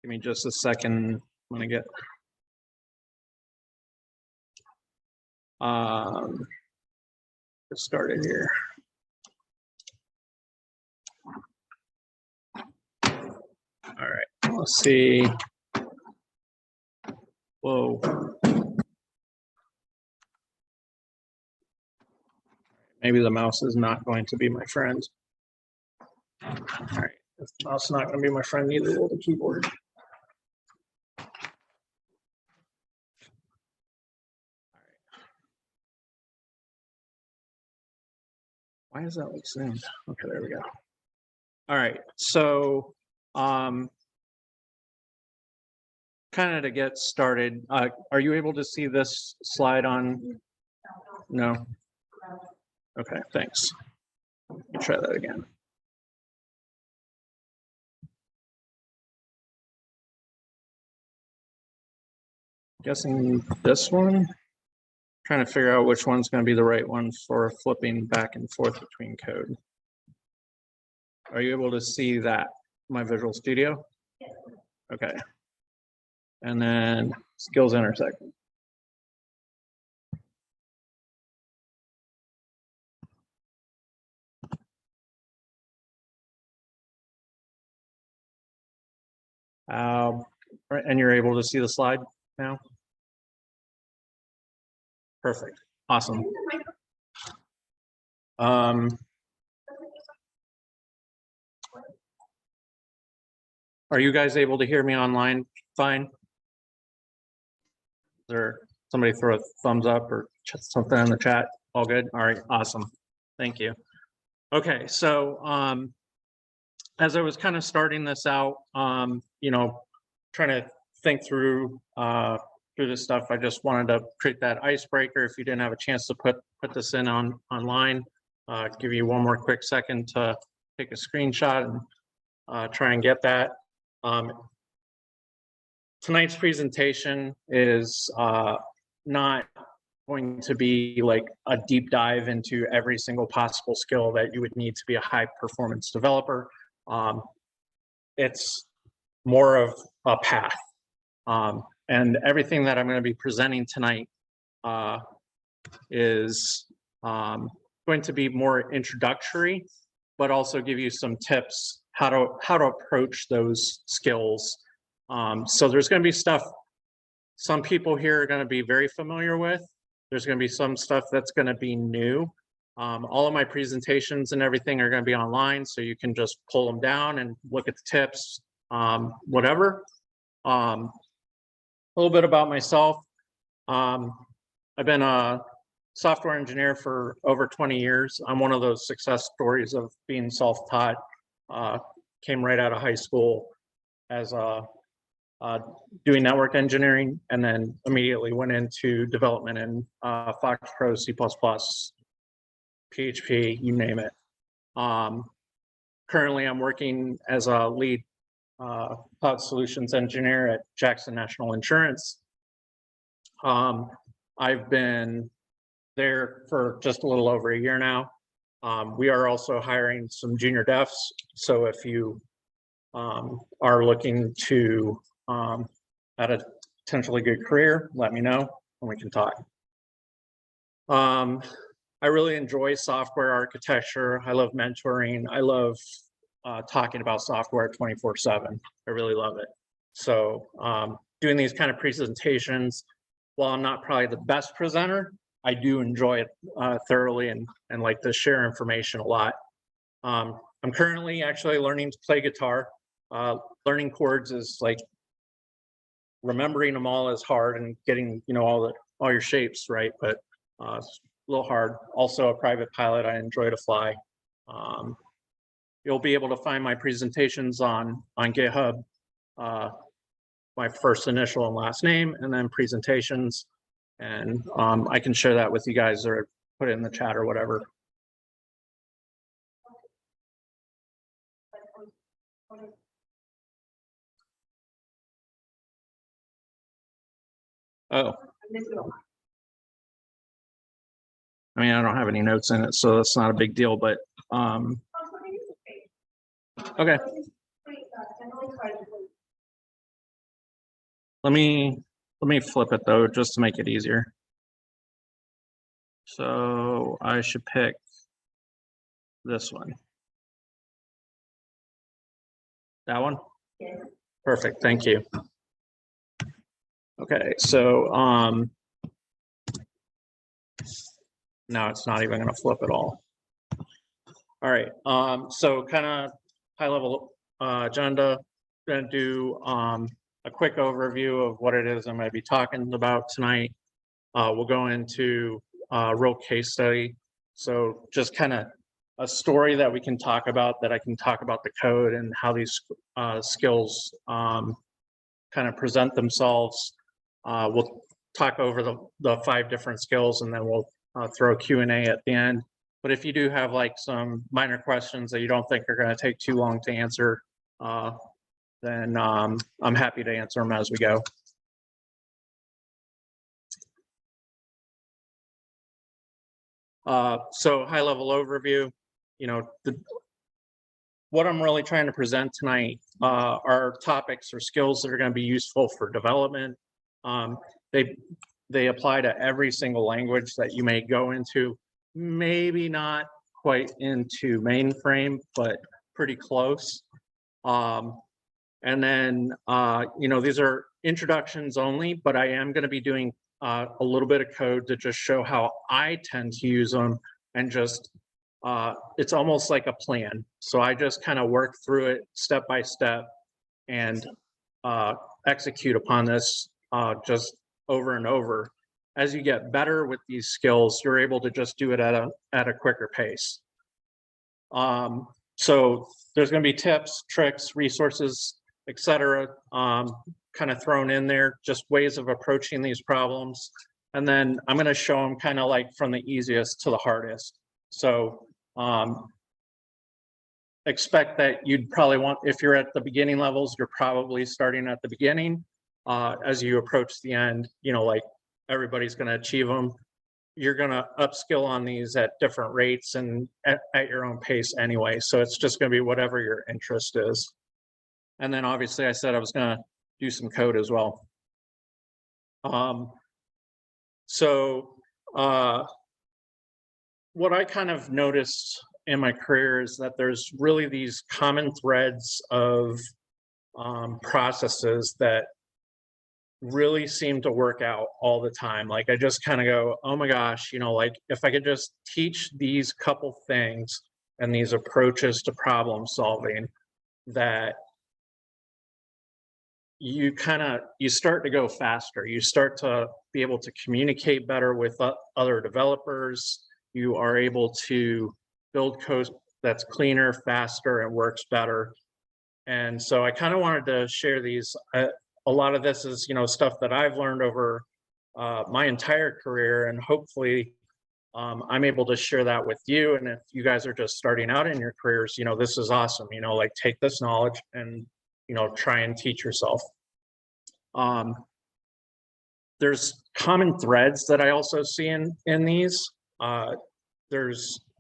Give me just a second. I'm gonna get started here. All right, let's see. Whoa. Maybe the mouse is not going to be my friend. All right, if the mouse is not going to be my friend, neither will the keyboard. Why is that like sound? Okay, there we go. All right, so kind of to get started, are you able to see this slide on? No? Okay, thanks. Let me try that again. Guessing this one. Trying to figure out which one's going to be the right one for flipping back and forth between code. Are you able to see that, my Visual Studio? Yes. Okay. And then skills intersect. And you're able to see the slide now? Perfect. Awesome. Are you guys able to hear me online fine? Is there somebody throw a thumbs up or something in the chat? All good? All right, awesome. Thank you. Okay, so as I was kind of starting this out, you know, trying to think through this stuff, I just wanted to create that icebreaker. If you didn't have a chance to put this in online, give you one more quick second to take a screenshot and try and get that. Tonight's presentation is not going to be like a deep dive into every single possible skill that you would need to be a high performance developer. It's more of a path. And everything that I'm going to be presenting tonight is going to be more introductory, but also give you some tips how to approach those skills. So there's going to be stuff some people here are going to be very familiar with. There's going to be some stuff that's going to be new. All of my presentations and everything are going to be online, so you can just pull them down and look at the tips, whatever. A little bit about myself. I've been a software engineer for over 20 years. I'm one of those success stories of being self-taught. Came right out of high school as doing network engineering, and then immediately went into development in FoxPro, C++, PHP, you name it. Currently, I'm working as a lead cloud solutions engineer at Jackson National Insurance. I've been there for just a little over a year now. We are also hiring some junior devs, so if you are looking to add a potentially good career, let me know and we can talk. I really enjoy software architecture. I love mentoring. I love talking about software 24/7. I really love it. So doing these kind of presentations, while I'm not probably the best presenter, I do enjoy it thoroughly and like to share information a lot. I'm currently actually learning to play guitar. Learning chords is like remembering them all is hard, and getting, you know, all your shapes right, but it's a little hard. Also a private pilot. I enjoy to fly. You'll be able to find my presentations on GitHub, my first initial and last name, and then presentations. And I can share that with you guys or put it in the chat or whatever. Oh. I mean, I don't have any notes in it, so that's not a big deal, but okay. Let me flip it though, just to make it easier. So I should pick this one. That one? Yeah. Perfect, thank you. Okay, so now it's not even gonna flip at all. All right, so kind of high level agenda. Gonna do a quick overview of what it is I'm gonna be talking about tonight. We'll go into a real case study. So just kind of a story that we can talk about, that I can talk about the code and how these skills kind of present themselves. We'll talk over the 5 different skills, and then we'll throw Q&A at the end. But if you do have like some minor questions that you don't think are going to take too long to answer, then I'm happy to answer them as we go. So high level overview, you know, what I'm really trying to present tonight are topics or skills that are going to be useful for development. They apply to every single language that you may go into, maybe not quite into mainframe, but pretty close. And then, you know, these are introductions only, but I am going to be doing a little bit of code to just show how I tend to use them, and just it's almost like a plan. So I just kind of work through it step by step and execute upon this just over and over. As you get better with these skills, you're able to just do it at a quicker pace. So there's going to be tips, tricks, resources, etc. Kind of thrown in there, just ways of approaching these problems. And then I'm going to show them kind of like from the easiest to the hardest. So expect that you'd probably want, if you're at the beginning levels, you're probably starting at the beginning. As you approach the end, you know, like everybody's going to achieve them. You're going to upskill on these at different rates and at your own pace anyway. So it's just going to be whatever your interest is. And then obviously I said I was going to do some code as well. What I kind of noticed in my career is that there's really these common threads of processes that really seem to work out all the time. Like I just kind of go, oh my gosh, you know, like if I could just teach these couple things and these approaches to problem solving, that you start to go faster. You start to be able to communicate better with other developers. You are able to build code that's cleaner, faster, and works better. And so I kind of wanted to share these. A lot of this is, you know, stuff that I've learned over my entire career, and hopefully I'm able to share that with you. And if you guys are just starting out in your careers, you know, this is awesome. You know, like take this knowledge and, you know, try and teach yourself. There's common threads that I also see in these.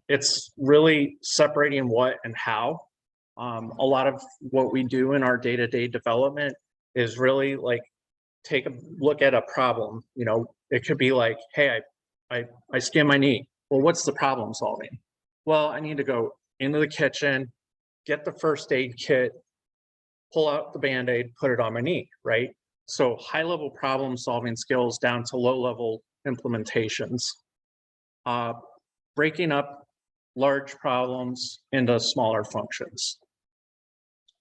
It's really separating what and how. A lot of what we do in our day-to-day development is really like take a look at a problem. You know, it could be like, hey, I skin my knee. Well, what's the problem solving? Well, I need to go into the kitchen, get the first aid kit, pull out the Band-Aid, put it on my knee, right? So high-level problem solving skills down to low-level implementations. Breaking up large problems into smaller functions.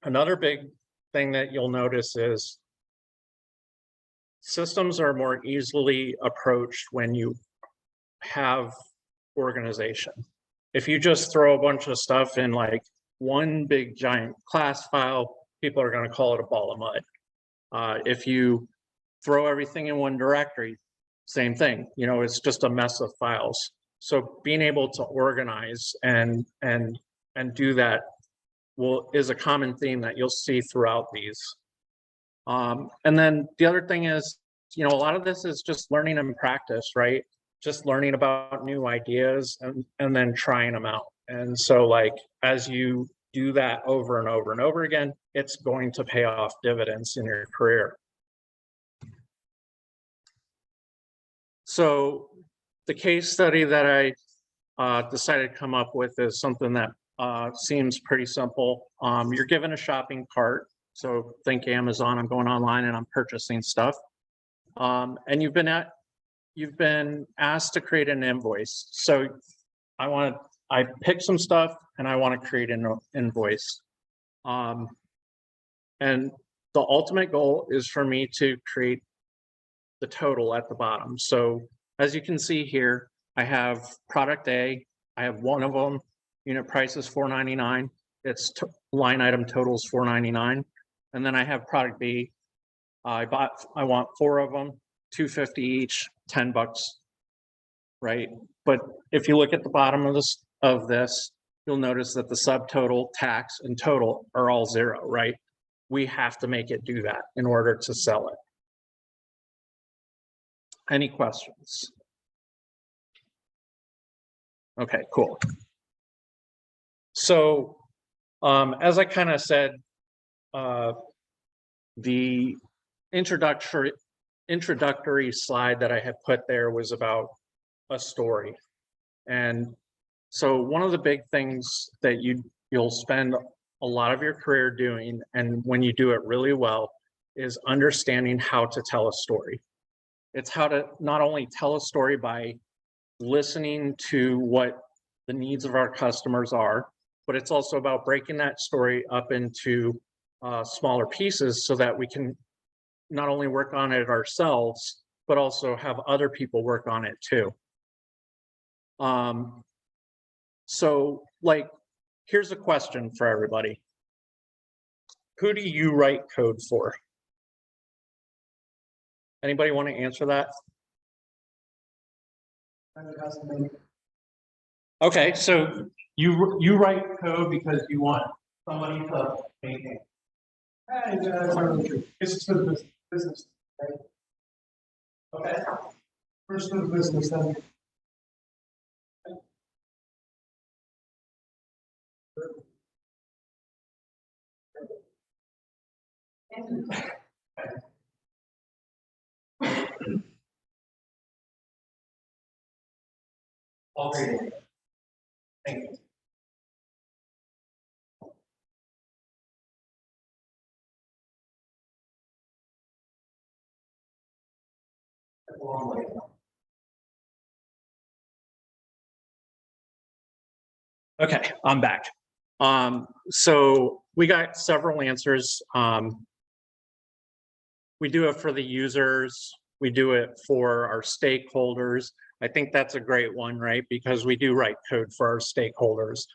Another big thing that you'll notice is systems are more easily approached when you have organization. If you just throw a bunch of stuff in like one big giant class file, people are going to call it a ball of mud. If you throw everything in one directory, same thing. You know, it's just a mess of files. So being able to organize and do that is a common theme that you'll see throughout these. And then the other thing is, you know, a lot of this is just learning and practice, right? Just learning about new ideas and then trying them out. And so like, as you do that over and over and over again, it's going to pay off dividends in your career. So the case study that I decided to come up with is something that seems pretty simple. You're given a shopping cart. So think Amazon, I'm going online and I'm purchasing stuff. And you've been asked to create an invoice. So I pick some stuff and I want to create an invoice. And the ultimate goal is for me to create the total at the bottom. So as you can see here, I have product A, I have one of them, unit price is $4.99, its line item total is $4.99. And then I have product B, I want 4 of them, $2.50 each, $10, right? But if you look at the bottom of this, you'll notice that the subtotal, tax, and total are all 0, right? We have to make it do that in order to sell it. Any questions? Okay, cool. So as I kind of said, the introductory slide that I had put there was about a story. And so one of the big things that you'll spend a lot of your career doing, and when you do it really well, is understanding how to tell a story. It's how to not only tell a story by listening to what the needs of our customers are, but it's also about breaking that story up into smaller pieces so that we can not only work on it ourselves, but also have other people work on it too. So like, here's a question for everybody. Who do you write code for? Anybody want to answer that? Okay, so you write code because you want somebody to maintain. It's just for the business, right? Okay. First for the business, then. Okay. Thank you. Okay, I'm back. So we got several answers. We do it for the users. We do it for our stakeholders. I think that's a great one, right? Because we do write code for our stakeholders.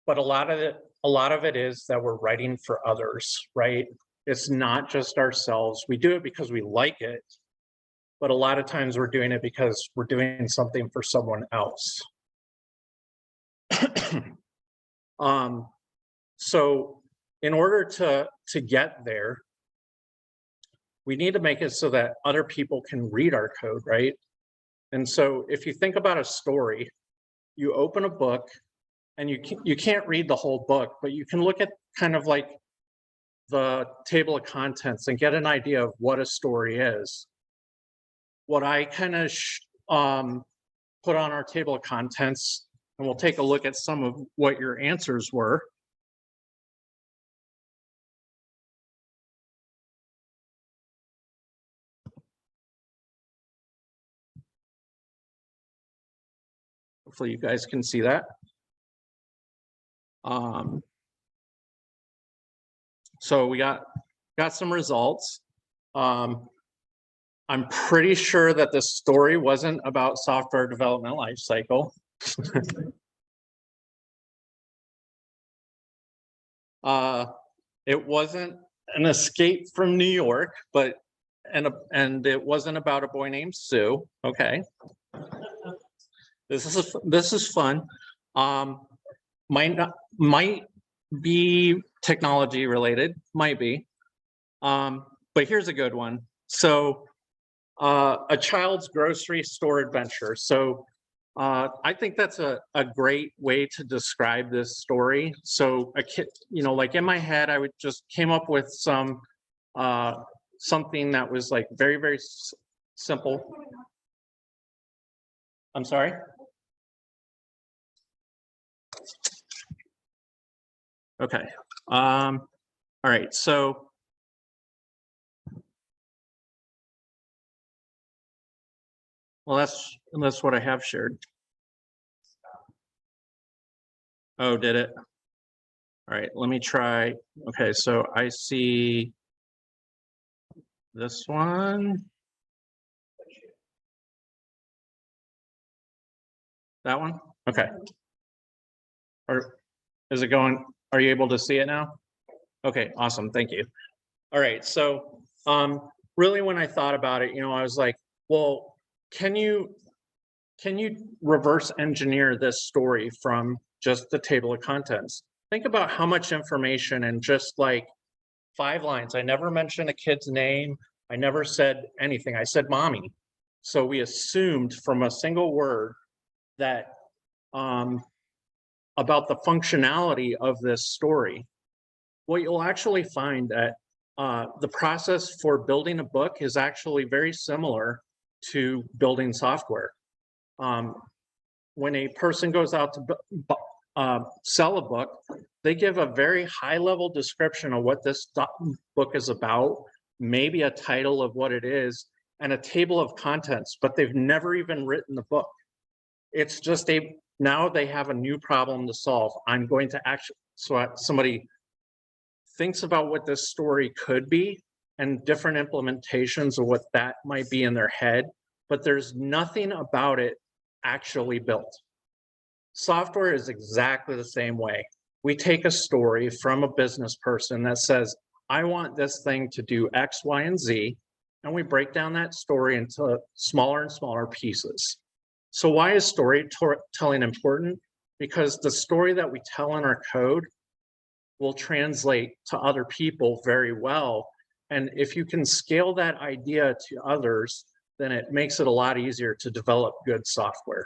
But a lot of it is that we're writing for others, right? It's not just ourselves. We do it because we like it, but a lot of times we're doing it because we're doing something for someone else. So in order to get there, we need to make it so that other people can read our code, right? And so if you think about a story, you open a book and you can't read the whole book, but you can look at kind of like the table of contents and get an idea of what a story is. What I kind of put on our table of contents, and we'll take a look at some of what your answers were. Hopefully you guys can see that. So we got some results. I'm pretty sure that the story wasn't about software development lifecycle. It wasn't an escape from New York, and it wasn't about a boy named Sue. Okay, this is fun. Might be technology related, might be. But here's a good one. So a child's grocery store adventure. So I think that's a great way to describe this story. So a kid, like in my head, I would just came up with some something that was like very, very simple. I'm sorry? Okay. All right, so well, that's what I have shared. Oh, did it? All right, let me try. Okay, so I see this one. That one? Okay. Or is it going, are you able to see it now? Okay, awesome, thank you. All right, so really when I thought about it, I was like, well, can you reverse engineer this story from just the table of contents? Think about how much information in just like 5 lines. I never mentioned a kid's name. I never said anything. I said mommy. So we assumed from a single word that about the functionality of this story. What you'll actually find that the process for building a book is actually very similar to building software. When a person goes out to sell a book, they give a very high-level description of what this book is about, maybe a title of what it is, and a table of contents, but they've never even written the book. It's just now they have a new problem to solve. I'm going to actually, so somebody thinks about what this story could be and different implementations of what that might be in their head, but there's nothing about it actually built. Software is exactly the same way. We take a story from a business person that says, I want this thing to do X, Y, and Z, and we break down that story into smaller and smaller pieces. So why is storytelling important? Because the story that we tell in our code will translate to other people very well. And if you can scale that idea to others, then it makes it a lot easier to develop good software.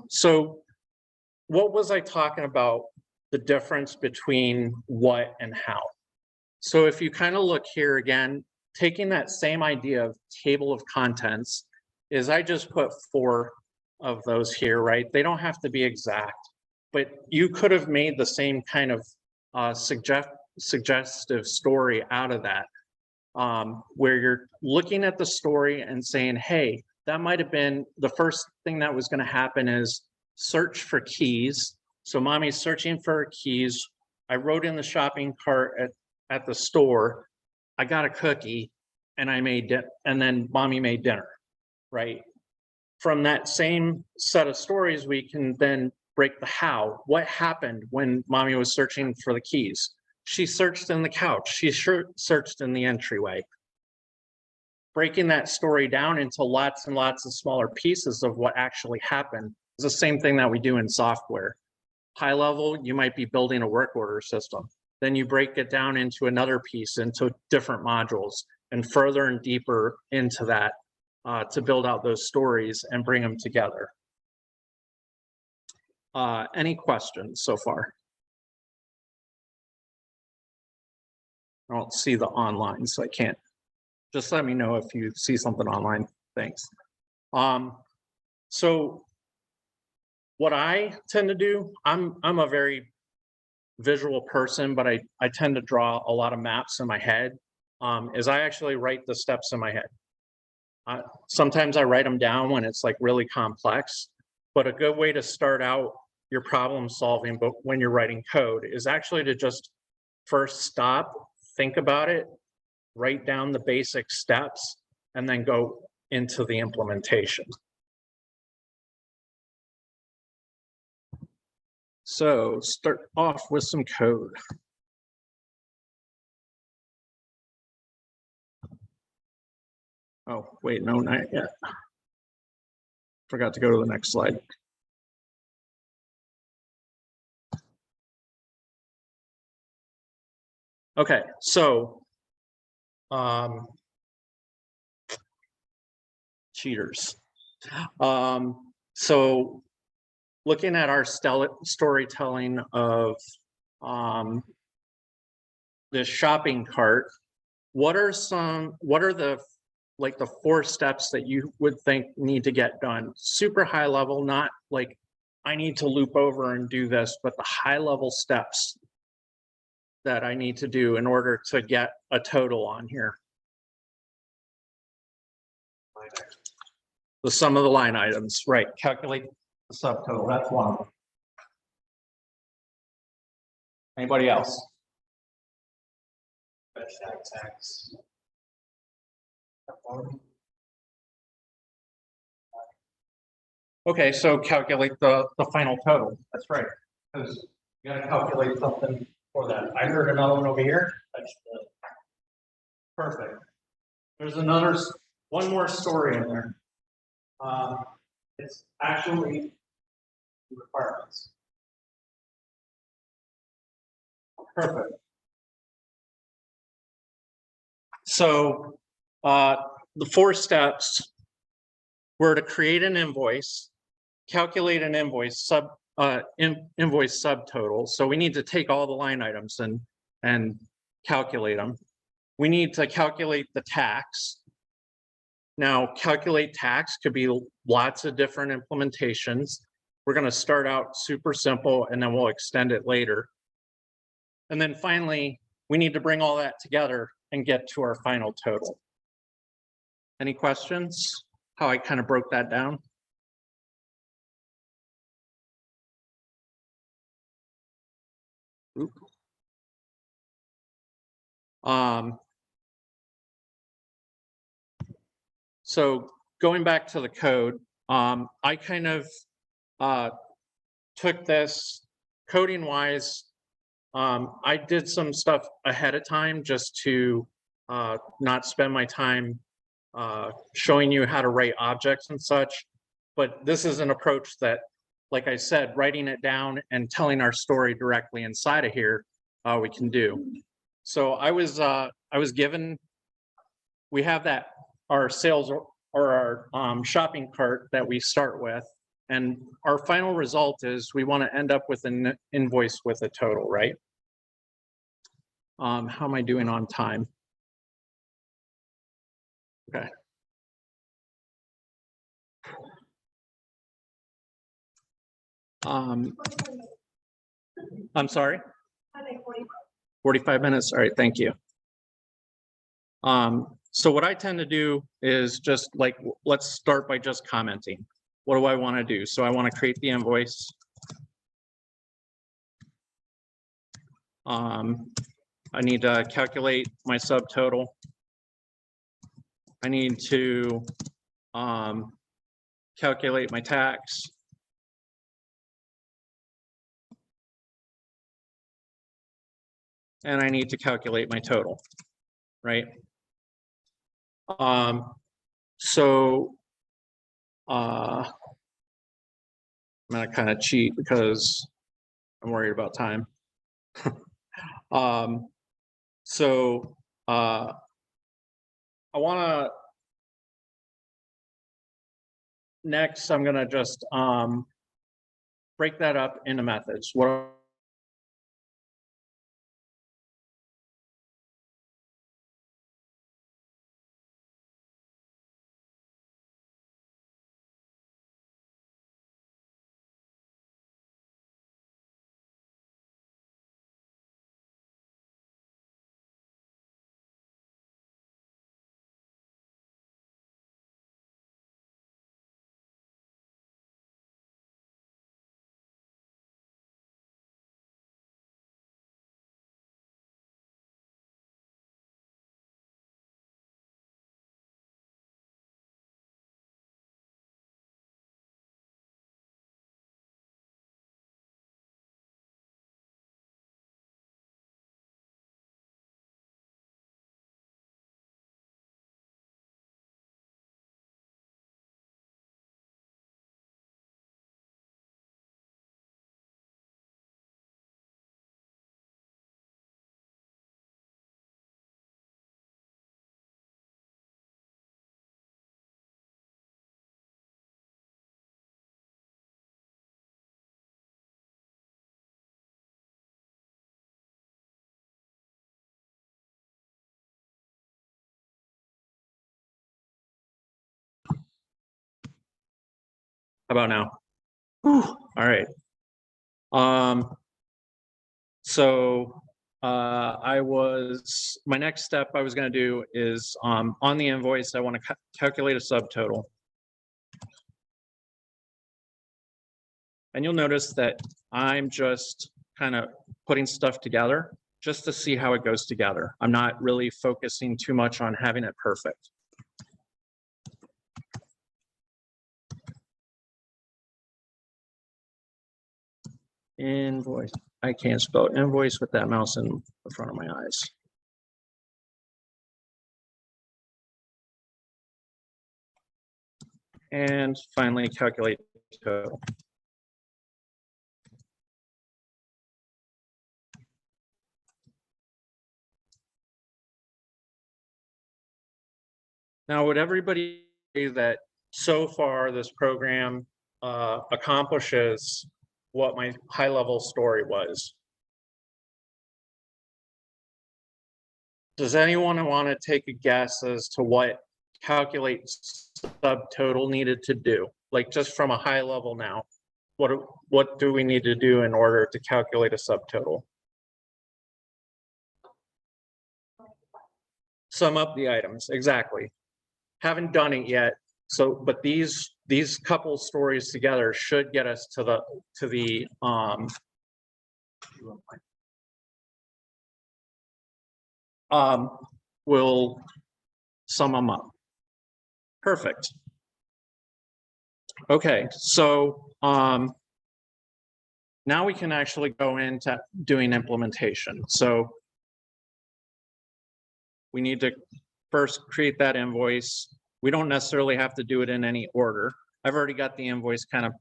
So what was I talking about, the difference between what and how? So if you kind of look here again, taking that same idea of table of contents is I just put 4 of those here, right? They don't have to be exact, but you could have made the same kind of suggestive story out of that, where you're looking at the story and saying, hey, that might have been the first thing that was going to happen is search for keys. So mommy's searching for her keys. I wrote in the shopping cart at the store, I got a cookie and I made it, and then mommy made dinner, right? From that same set of stories, we can then break the how. What happened when mommy was searching for the keys? She searched in the couch. She searched in the entryway. Breaking that story down into lots and lots of smaller pieces of what actually happened is the same thing that we do in software. High level, you might be building a work order system. Then you break it down into another piece, into different modules, and further and deeper into that to build out those stories and bring them together. Any questions so far? I don't see the online, so I can't. Just let me know if you see something online. Thanks. So what I tend to do, I'm a very visual person, but I tend to draw a lot of maps in my head, is I actually write the steps in my head. Sometimes I write them down when it's like really complex, but a good way to start out your problem solving, but when you're writing code, is actually to just first stop, think about it, write down the basic steps, and then go into the implementation. So start off with some code. Oh, wait, no, not yet. Forgot to go to the next slide. Okay, so cheaters. So looking at our storytelling of this shopping cart, what are the like the 4 steps that you would think need to get done? Super high level, not like I need to loop over and do this, but the high level steps that I need to do in order to get a total on here. The sum of the line items, right? Calculate the subtotal. That's one of them. Anybody else? Okay, so calculate the final total. That's right. Because you got to calculate something for that. I heard another one over here. That's perfect. There's one more story in there. It's actually requirements. Perfect. So the 4 steps were to create an invoice, calculate an invoice invoice subtotal. So we need to take all the line items and calculate them. We need to calculate the tax. Now, calculate tax could be lots of different implementations. We're going to start out super simple and then we'll extend it later. And then finally, we need to bring all that together and get to our final total. Any questions? How I kind of broke that down? Oop. So going back to the code, I kind of took this coding wise. I did some stuff ahead of time just to not spend my time showing you how to write objects and such. But this is an approach that, like I said, writing it down and telling our story directly inside of here, we can do. So I was given, we have that, our sales or our shopping cart that we start with. And our final result is we want to end up with an invoice with a total, right? How am I doing on time? Okay. I'm sorry? 45 minutes. All right, thank you. So what I tend to do is just like, let's start by just commenting. What do I want to do? So I want to create the invoice. I need to calculate my subtotal. I need to calculate my tax. And I need to calculate my total, right? So I'm gonna kind of cheat because I'm worried about time. So I wanna, next I'm gonna just break that up into methods. What How about now? Whew, all right. So my next step I was going to do is on the invoice, I want to calculate a subtotal. And you'll notice that I'm just kind of putting stuff together just to see how it goes together. I'm not really focusing too much on having it perfect. Invoice. I can't spell invoice with that mouse in the front of my eyes. And finally, calculate total. Now, would everybody say that so far this program accomplishes what my high-level story was? Does anyone want to take a guess as to what calculate subtotal needed to do? Like just from a high level now, what do we need to do in order to calculate a subtotal? Sum up the items, exactly. Haven't done it yet. So, but these couple stories together should get us to the we'll sum them up. Perfect. Okay, so now we can actually go into doing implementation. So we need to first create that invoice. We don't necessarily have to do it in any order. I've already got the invoice kind of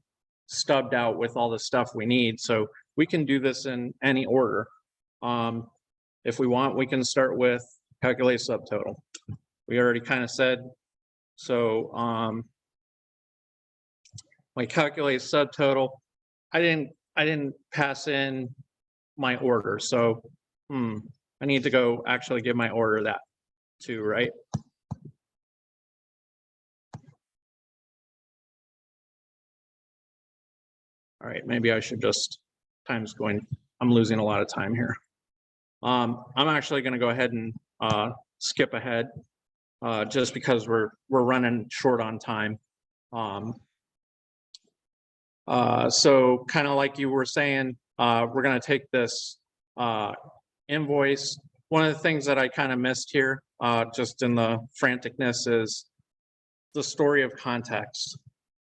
stubbed out with all the stuff we need, so we can do this in any order. If we want, we can start with calculate subtotal. We already kind of said, so my calculate subtotal, I didn't pass in my order, so I need to go actually give my order that too, right? All right, maybe I should just, time's going, I'm losing a lot of time here. I'm actually going to go ahead and skip ahead just because we're running short on time. So kind of like you were saying, we're going to take this invoice. One of the things that I kind of missed here, just in the franticness, is the story of context.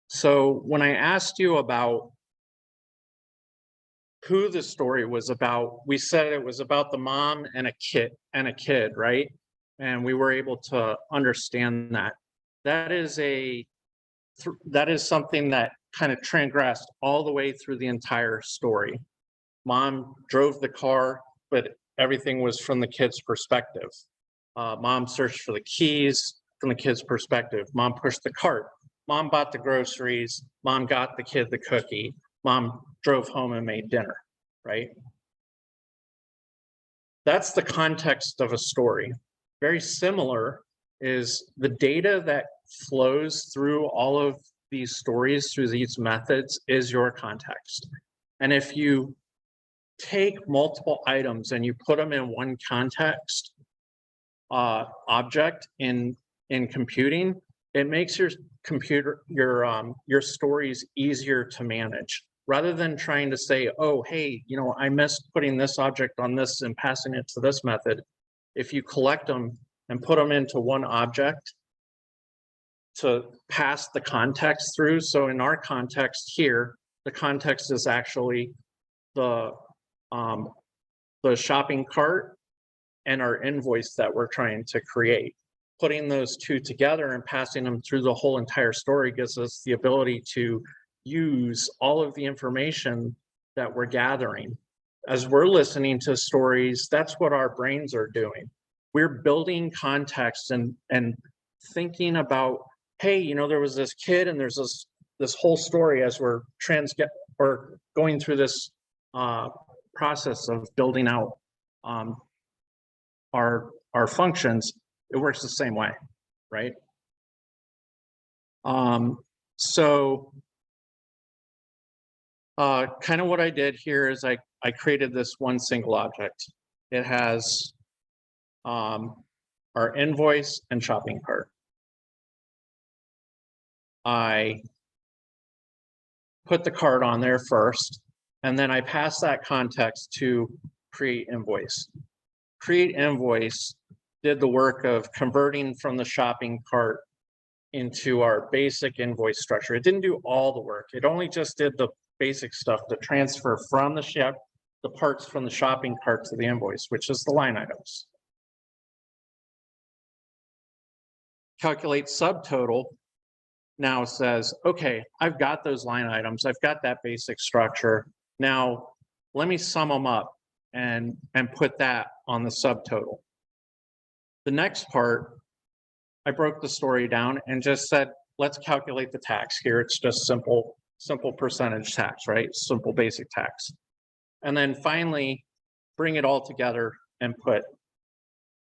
So when I asked you about who the story was about, we said it was about the mom and a kid, right? And we were able to understand that. That is something that kind of transgressed all the way through the entire story. Mom drove the car, but everything was from the kid's perspective. Mom searched for the keys from the kid's perspective. Mom pushed the cart. Mom bought the groceries. Mom got the kid the cookie. Mom drove home and made dinner, right? That's the context of a story. Very similar is the data that flows through all of these stories, through these methods, is your context. And if you take multiple items and you put them in one context object in computing, it makes your stories easier to manage, rather than trying to say, oh, hey, you know, I missed putting this object on this and passing it to this method. If you collect them and put them into one object to pass the context through. So in our context here, the context is actually the shopping cart and our invoice that we're trying to create. Putting those two together and passing them through the whole entire story gives us the ability to use all of the information that we're gathering. As we're listening to stories, that's what our brains are doing. We're building context and thinking about, hey, you know, there was this kid and there's this whole story as we're going through this process of building out our functions. It works the same way, right? So Kind of what I did here is I created this one single object. It has our invoice and shopping cart. I put the cart on there first, and then I pass that context to create invoice. Create invoice did the work of converting from the shopping cart into our basic invoice structure. It didn't do all the work. It only just did the basic stuff to transfer from the parts from the shopping cart to the invoice, which is the line items. Calculate subtotal now says, okay, I've got those line items. I've got that basic structure. Now let me sum them up and put that on the subtotal. The next part, I broke the story down and just said, let's calculate the tax here. It's just simple percentage tax, right? Simple basic tax. And then finally, bring it all together and put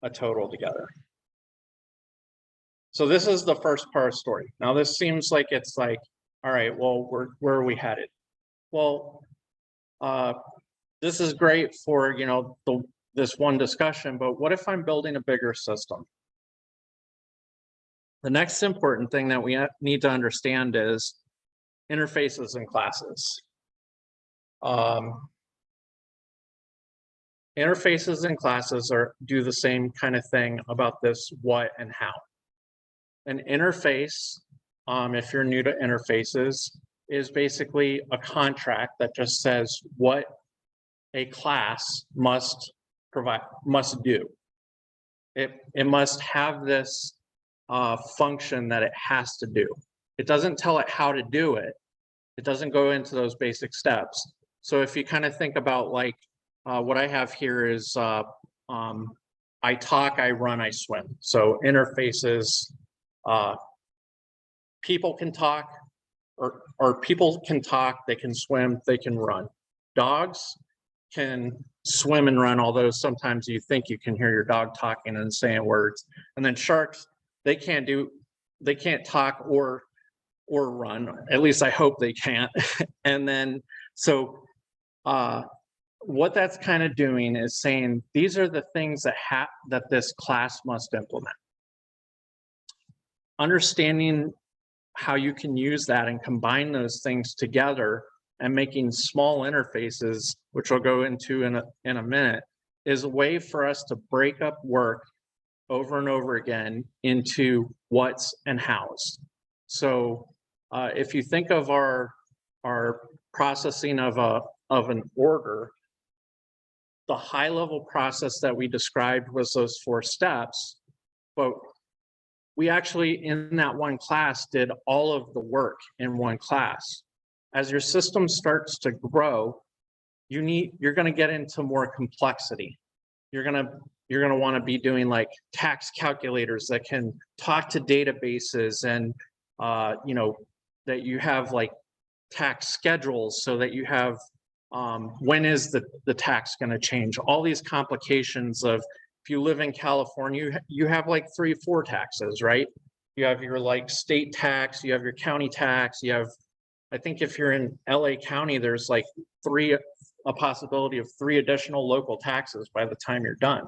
a total together. So this is the first part of the story. Now this seems like it's like, all right, well, where are we headed? Well, this is great for, you know, this one discussion, but what if I'm building a bigger system? The next important thing that we need to understand is interfaces and classes. Interfaces and classes do the same kind of thing about this what and how. An interface, if you're new to interfaces, is basically a contract that just says what a class must do. It must have this function that it has to do. It doesn't tell it how to do it. It doesn't go into those basic steps. So if you kind of think about like what I have here is I talk, I run, I swim. So interfaces, people can talk, or people can talk, they can swim, they can run. Dogs can swim and run, although sometimes you think you can hear your dog talking and saying words. And then sharks, they can't talk or run. At least I hope they can't. And then so what that's kind of doing is saying these are the things that this class must implement. Understanding how you can use that and combine those things together and making small interfaces, which I'll go into in a minute, is a way for us to break up work over and over again into what's and how's. So if you think of our processing of an order, the high level process that we described was those 4 steps, but we actually in that one class did all of the work in one class. As your system starts to grow, you're going to get into more complexity. You're going to want to be doing like tax calculators that can talk to databases, and you know, that you have like tax schedules so that you have when is the tax going to change? All these complications of, if you live in California, you have like 3 or 4 taxes, right? You have your like state tax, you have your county tax, you have, I think if you're in LA County, there's like a possibility of 3 additional local taxes by the time you're done.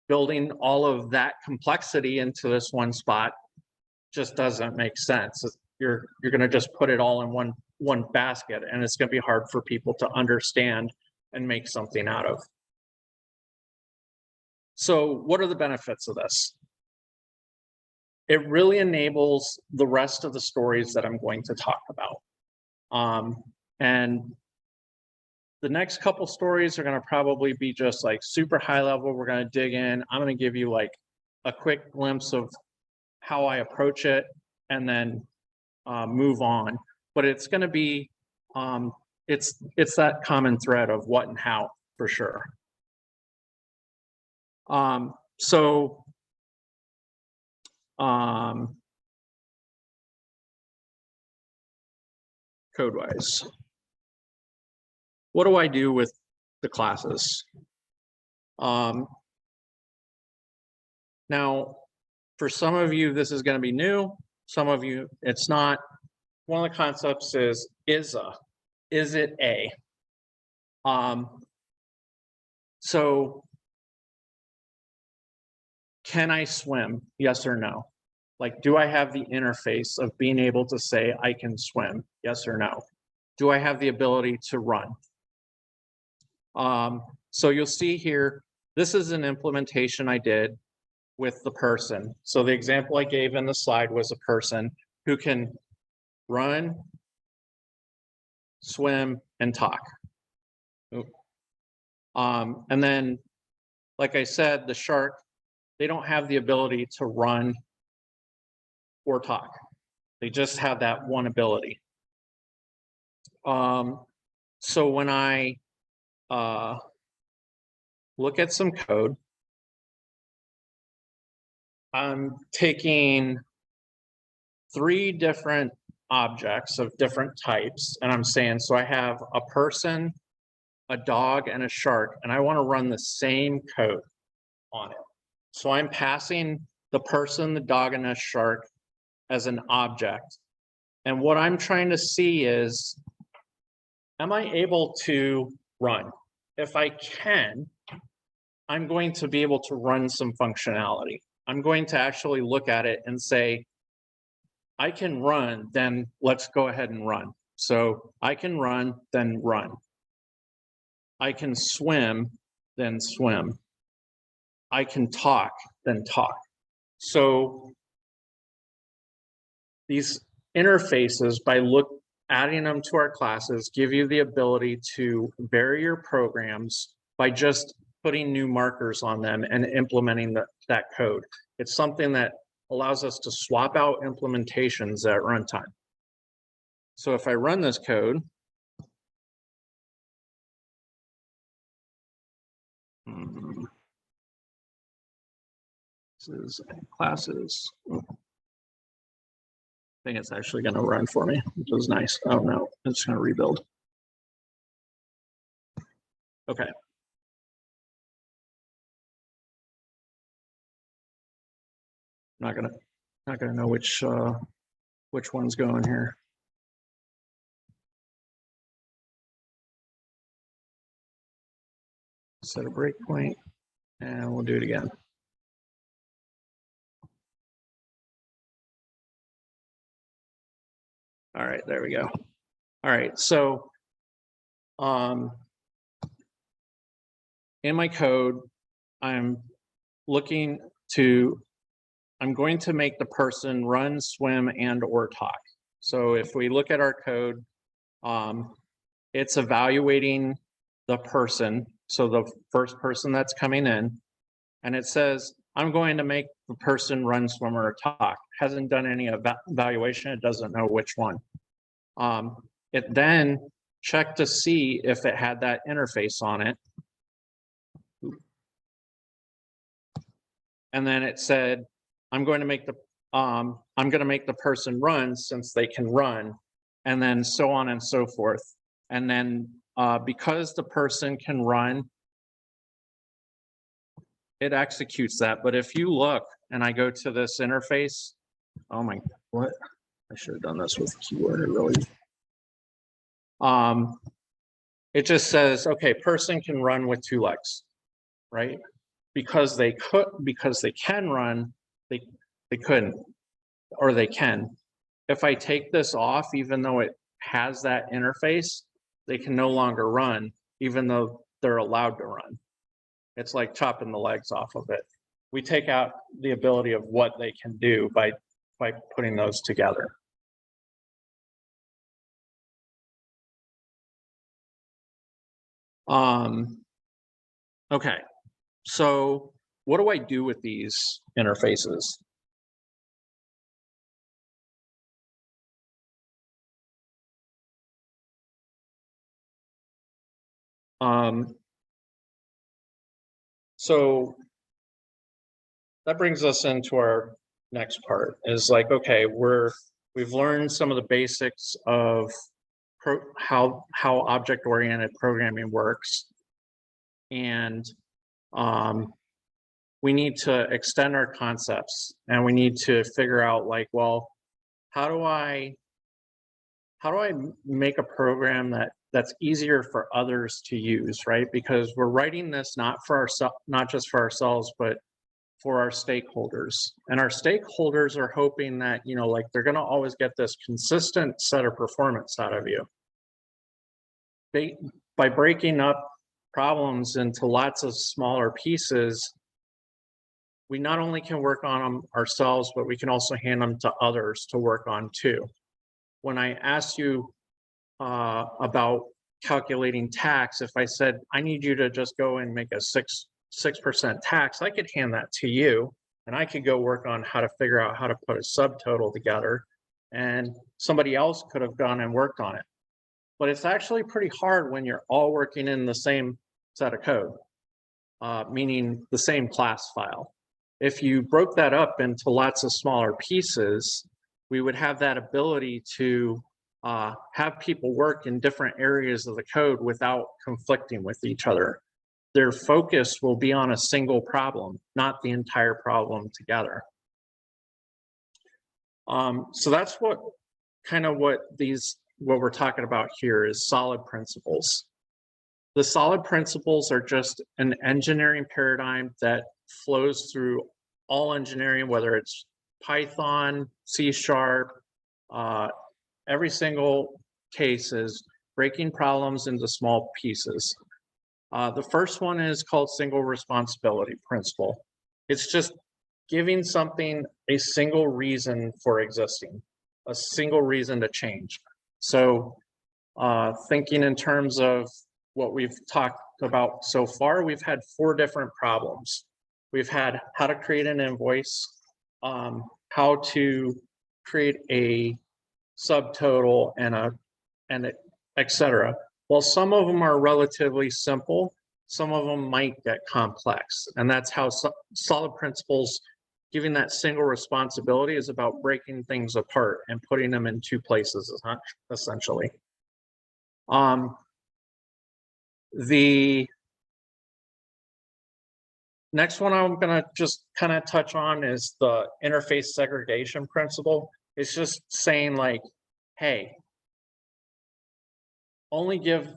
Building all of that complexity into this one spot just doesn't make sense. You're going to just put it all in one basket, and it's going to be hard for people to understand and make something out of. So what are the benefits of this? It really enables the rest of the stories that I'm going to talk about. And the next couple stories are going to probably be just like super high level. We're going to dig in. I'm going to give you like a quick glimpse of how I approach it and then move on. But it's going to be, it's that common thread of what and how for sure. So code-wise, what do I do with the classes? Now, for some of you, this is going to be new. Some of you, it's not. one of the concepts is it a? So can I swim? Yes or no? Like, do I have the interface of being able to say I can swim? Yes or no? Do I have the ability to run? So you'll see here, this is an implementation I did with the person. So the example I gave in the slide was a person who can run, swim, and talk. And then, like I said, the shark, they don't have the ability to run or talk. They just have that one ability. So when I look at some code, I'm taking 3 different objects of different types, and I'm saying, so I have a person, a dog, and a shark, and I want to run the same code on it. So I'm passing the person, the dog, and the shark as an object. And what I'm trying to see is, am I able to run? If I can, I'm going to be able to run some functionality. I'm going to actually look at it and say, I can run, then let's go ahead and run. So I can run, then run. I can swim, then swim. I can talk, then talk. So these interfaces, by adding them to our classes, give you the ability to vary your programs by just putting new markers on them and implementing that code. It's something that allows us to swap out implementations at runtime. So if I run this code, this is classes. I think it's actually going to run for me, which is nice. Oh no, it's going to rebuild. Okay. Not gonna know which one's going here. Set a breakpoint, and we'll do it again. All right, there we go. All right, so in my code, I'm going to make the person run, swim, and or talk. So if we look at our code, it's evaluating the person, so the first person that's coming in, and it says, I'm going to make the person run, swim, or talk. Hasn't done any evaluation, it doesn't know which one. It then checked to see if it had that interface on it. And then it said, I'm going to make the person run since they can run, and then so on and so forth. And then because the person can run, it executes that. But if you look and I go to this interface, oh my, what? I should have done this with keyword, really. It just says, okay, person can run with 2 legs, right? Because they can run, they couldn't, or they can. If I take this off, even though it has that interface, they can no longer run, even though they're allowed to run. It's like chopping the legs off of it. We take out the ability of what they can do by putting those together. Okay, so what do I do with these interfaces? So that brings us into our next part, is like, okay, we've learned some of the basics of how object-oriented programming works, and we need to extend our concepts, and we need to figure out, like, well, how do I how do I make a program that's easier for others to use, right? Because we're writing this not for ourselves, not just for ourselves, but for our stakeholders. And our stakeholders are hoping that, you know, like they're going to always get this consistent set of performance out of you. By breaking up problems into lots of smaller pieces, we not only can work on them ourselves, but we can also hand them to others to work on too. When I asked you about calculating tax, if I said, I need you to just go and make a 6% tax, I could hand that to you and I could go work on how to figure out how to put a subtotal together, and somebody else could have gone and worked on it. But it's actually pretty hard when you're all working in the same set of code, meaning the same class file. If you broke that up into lots of smaller pieces, we would have that ability to have people work in different areas of the code without conflicting with each other. Their focus will be on a single problem, not the entire problem together. So that's what we're talking about here is solid principles. The solid principles are just an engineering paradigm that flows through all engineering, whether it's Python, C#, every single case is breaking problems into small pieces. The first one is called single responsibility principle. It's just giving something a single reason for existing, a single reason to change. So thinking in terms of what we've talked about so far, we've had 4 different problems. We've had how to create an invoice, how to create a subtotal, and et cetera. Well, some of them are relatively simple, some of them might get complex, and that's how solid principles, giving that single responsibility, is about breaking things apart and putting them in 2 places, essentially. The next one I'm going to just kind of touch on is the interface segregation principle. It's just saying like, hey, only give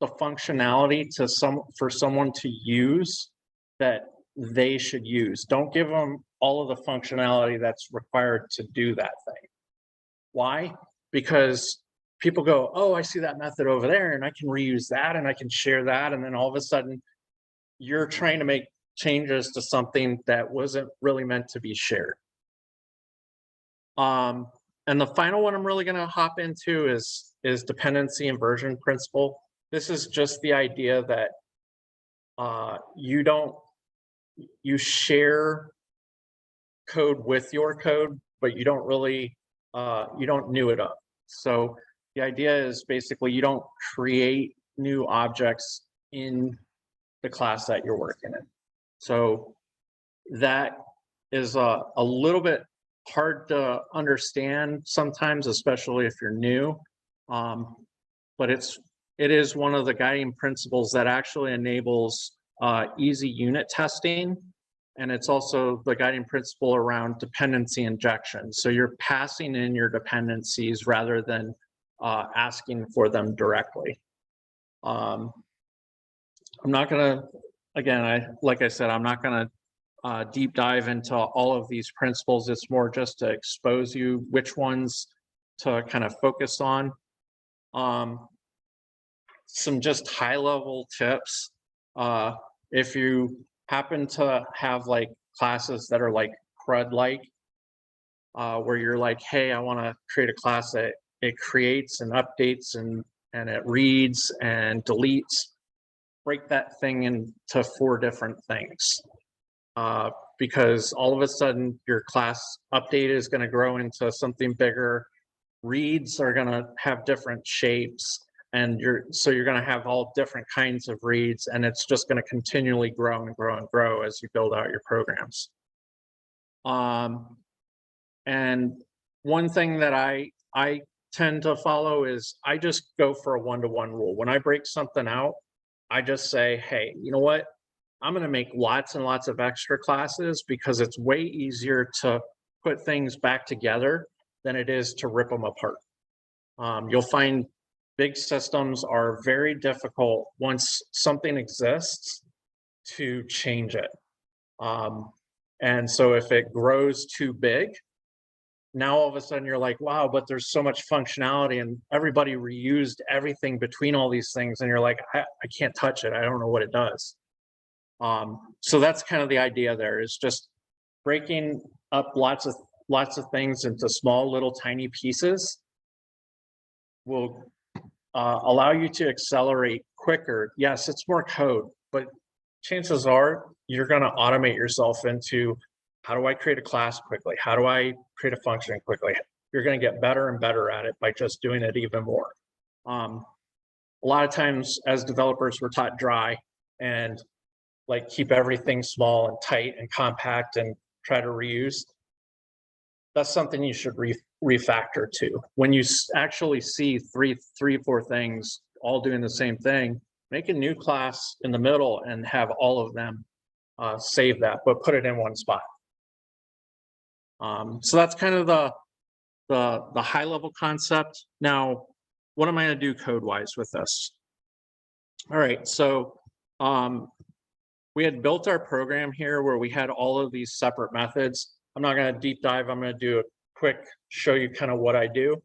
the functionality for someone to use that they should use. Don't give them all of the functionality that's required to do that thing. Why? Because people go, oh, I see that method over there and I can reuse that and I can share that. And then all of a sudden you're trying to make changes to something that wasn't really meant to be shared. And the final one I'm really going to hop into is dependency inversion principle. This is just the idea that you share code with your code, but you don't really, you don't new it up. So the idea is basically you don't create new objects in the class that you're working in. So that is a little bit hard to understand sometimes, especially if you're new. But it is one of the guiding principles that actually enables easy unit testing. And it's also the guiding principle around dependency injection. So you're passing in your dependencies rather than asking for them directly. I'm not gonna, again, like I said, I'm not gonna deep dive into all of these principles. It's more just to expose you which ones to kind of focus on. Some just high level tips. If you happen to have like classes that are like CRUD-like, where you're like, hey, I want to create a class that it creates and updates and it reads and deletes, break that thing into 4 different things. Because all of a sudden your class update is going to grow into something bigger. Reads are going to have different shapes, and so you're going to have all different kinds of reads, and it's just going to continually grow and grow and grow as you build out your programs. And one thing that I tend to follow is I just go for a 1-to-1 rule. When I break something out, I just say, hey, you know what? I'm going to make lots and lots of extra classes because it's way easier to put things back together than it is to rip them apart. You'll find big systems are very difficult once something exists to change it. And so if it grows too big, now all of a sudden you're like, wow, but there's so much functionality and everybody reused everything between all these things. And you're like, I can't touch it. I don't know what it does. So that's kind of the idea there, is just breaking up lots of things into small little tiny pieces will allow you to accelerate quicker. Yes, it's more code, but chances are you're going to automate yourself into, how do I create a class quickly? How do I create a function quickly? You're going to get better and better at it by just doing it even more. A lot of times as developers, we're taught dry and like keep everything small and tight and compact and try to reuse. That's something you should refactor to. When you actually see three, four things all doing the same thing, make a new class in the middle and have all of them save that, but put it in one spot. So that's kind of the high level concept. Now, what am I going to do code wise with this? All right, so we had built our program here where we had all of these separate methods. I'm not going to deep dive. I'm going to do a quick show you kind of what I do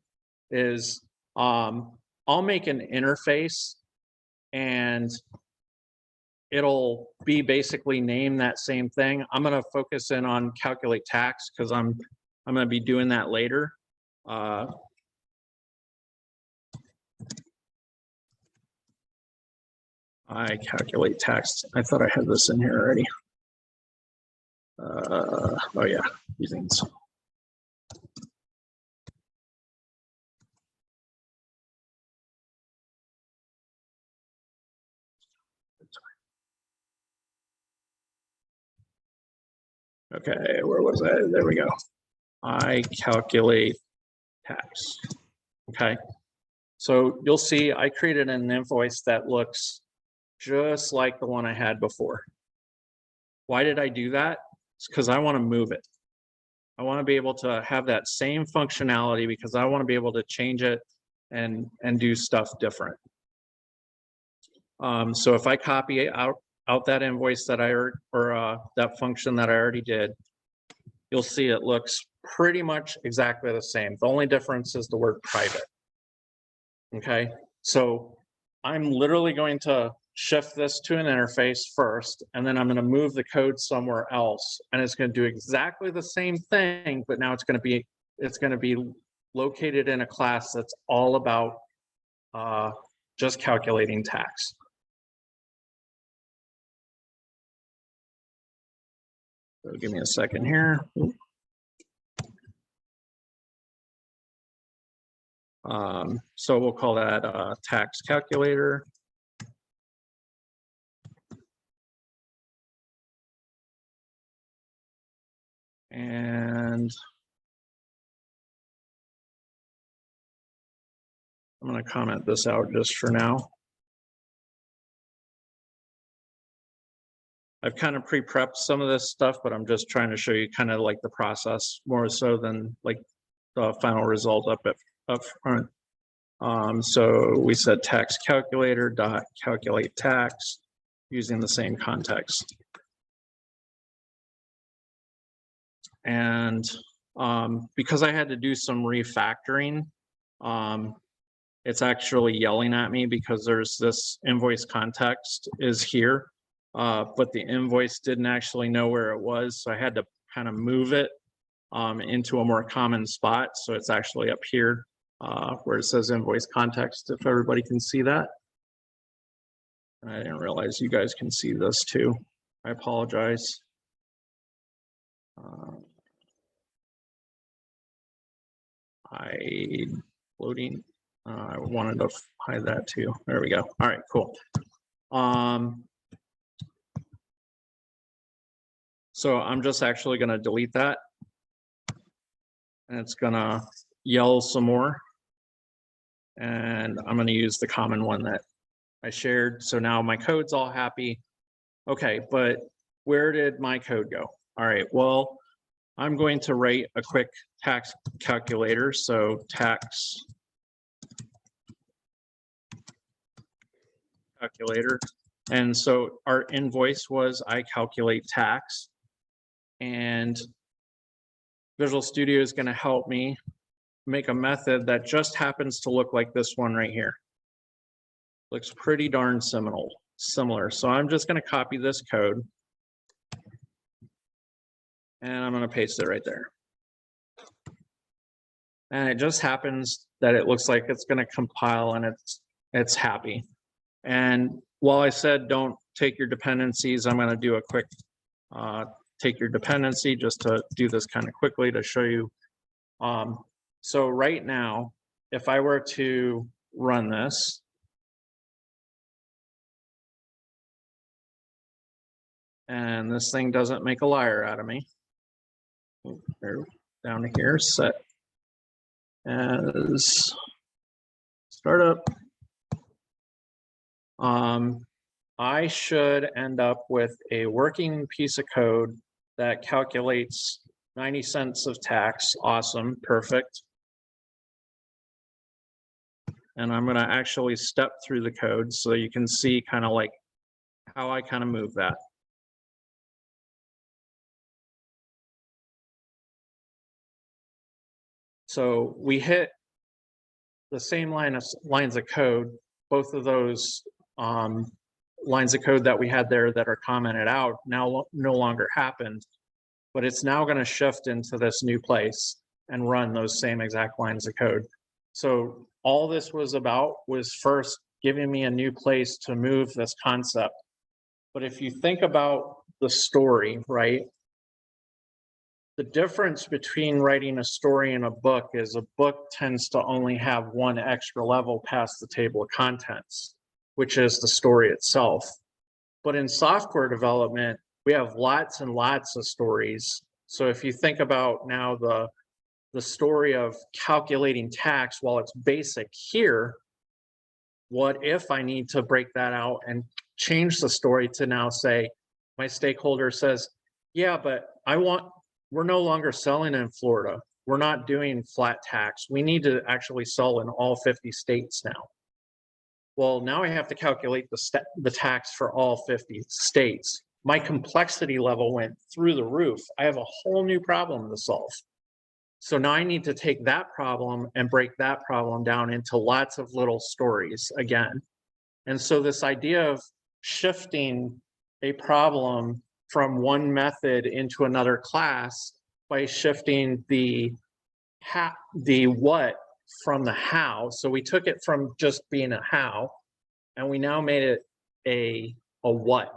is I'll make an interface and it'll be basically name that same thing. I'm going to focus in on calculate tax because I'm going to be doing that later. I calculate tax. I thought I had this in here already. Oh yeah, these things. Okay, where was I? There we go. I calculate tax. Okay, so you'll see I created an invoice that looks just like the one I had before. Why did I do that? It's because I want to move it. I want to be able to have that same functionality because I want to be able to change it and do stuff different. So if I copy out that invoice that that function that I already did, you'll see it looks pretty much exactly the same. The only difference is the word private. Okay, so I'm literally going to shift this to an interface first, and then I'm going to move the code somewhere else, and it's going to do exactly the same thing, but now it's going to be located in a class that's all about just calculating tax. So give me a second here. So we'll call that tax calculator. And I'm going to comment this out just for now. I've kind of pre-prepped some of this stuff, but I'm just trying to show you kind of like the process more so than like the final result up front. So we said tax calculator dot calculate tax using the same context. And because I had to do some refactoring, it's actually yelling at me because there's this invoice context is here, but the invoice didn't actually know where it was. So I had to kind of move it into a more common spot. So it's actually up here where it says invoice context, if everybody can see that. I didn't realize you guys can see this too. I apologize. Loading. I wanted to hide that too. There we go. All right, cool. So I'm just actually going to delete that. And it's going to yell some more. And I'm going to use the common one that I shared. So now my code's all happy. Okay, but where did my code go? All right, well, I'm going to write a quick tax calculator. So tax calculator. And so our invoice was I calculate tax. And Visual Studio is going to help me make a method that just happens to look like this one right here. Looks pretty darn similar. So I'm just going to copy this code. And I'm going to paste it right there. And it just happens that it looks like it's going to compile and it's happy. And while I said don't take your dependencies, I'm going to do a quick take your dependency just to do this kind of quickly to show you. So right now, if I were to run this, and this thing doesn't make a liar out of me, down to here, set as startup. I should end up with a working piece of code that calculates 90 cents of tax. Awesome, perfect. And I'm going to actually step through the code so you can see kind of like how I kind of move that. So we hit the same lines of code. Both of those lines of code that we had there that are commented out now no longer happened, but it's now going to shift into this new place and run those same exact lines of code. So all this was about was first giving me a new place to move this concept. But if you think about the story, right? The difference between writing a story and a book is a book tends to only have one extra level past the table of contents, which is the story itself. But in software development, we have lots and lots of stories. So if you think about now the story of calculating tax, while it's basic here, what if I need to break that out and change the story to now say, my stakeholder says, yeah, but we're no longer selling in Florida. We're not doing flat tax. We need to actually sell in all 50 states now. Well, now I have to calculate the tax for all 50 states. My complexity level went through the roof. I have a whole new problem to solve. So now I need to take that problem and break that problem down into lots of little stories again. And so this idea of shifting a problem from one method into another class by shifting the what from the how. So we took it from just being a how, and we now made it a what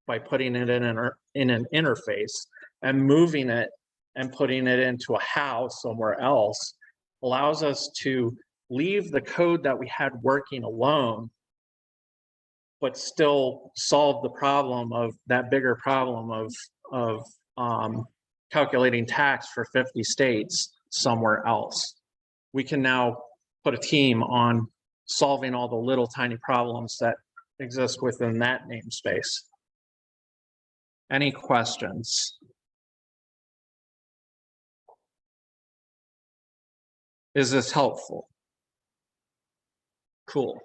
by putting it in an interface and moving it and putting it into a how somewhere else allows us to leave the code that we had working alone, but still solve the problem of that bigger problem of calculating tax for 50 states somewhere else. We can now put a team on solving all the little tiny problems that exist within that namespace. Any questions? Is this helpful? Cool.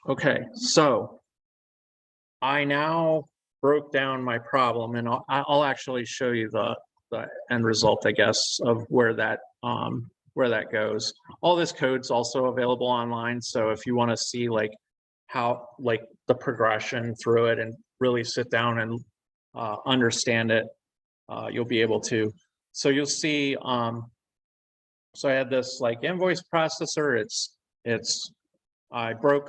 Okay, so I now broke down my problem, and I'll actually show you the end result, I guess, of where that goes. All this code's also available online, so if you want to see like how the progression through it and really sit down and understand it, you'll be able to. So you'll see. So I had this like invoice processor. I broke